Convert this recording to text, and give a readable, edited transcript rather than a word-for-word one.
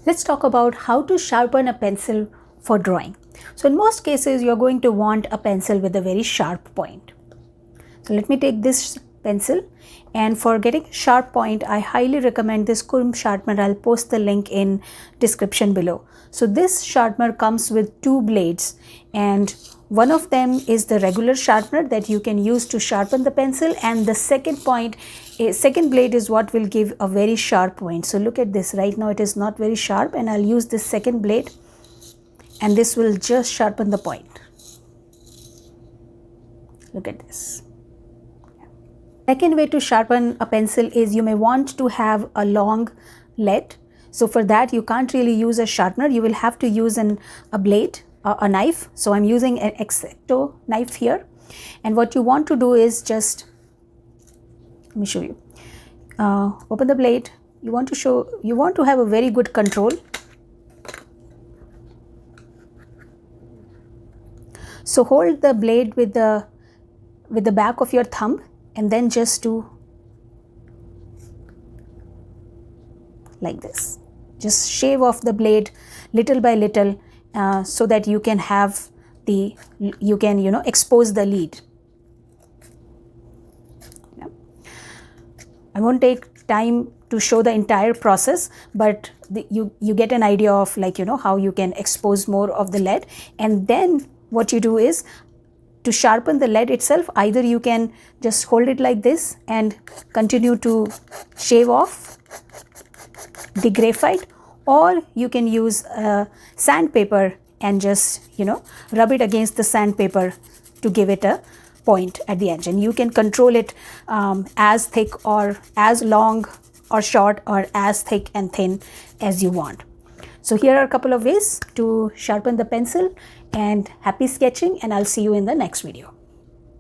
Let's talk about how to sharpen a pencil for drawing. So in most cases, you're going to want a pencil with a very sharp point. So let me take this pencil, and for getting sharp point, I highly recommend this sharpener. I'll post the link in description below. So this sharpener comes with two blades, and one of them is the regular sharpener that you can use to sharpen the pencil, and the second blade is what will give a very sharp point. So look at this. Right now it is not very sharp, and I'll use this second blade, and this will just sharpen the point. Look at this. Second way to sharpen a pencil is you may want to have a long lead. So for that you can't really use a sharpener. You will have to use a blade, a knife. So I'm using an X-Acto knife here. And what you want to do is just, let me show you. Open the blade. You want to have a very good control. So hold the blade with the back of your thumb, and then just do like this. Just shave off the blade little by little, so that you can have expose the lead. Yeah. I won't take time to show the entire process, but you get an idea of how you can expose more of the lead. And then what you do is, to sharpen the lead itself, either you can just hold it like this and continue to shave off the graphite, or you can use sandpaper and just rub it against the sandpaper to give it a point at the edge. And you can control it as thick or as long or short, or as thick and thin as you want. So here are a couple of ways to sharpen the pencil, and happy sketching, and I'll see you in the next video.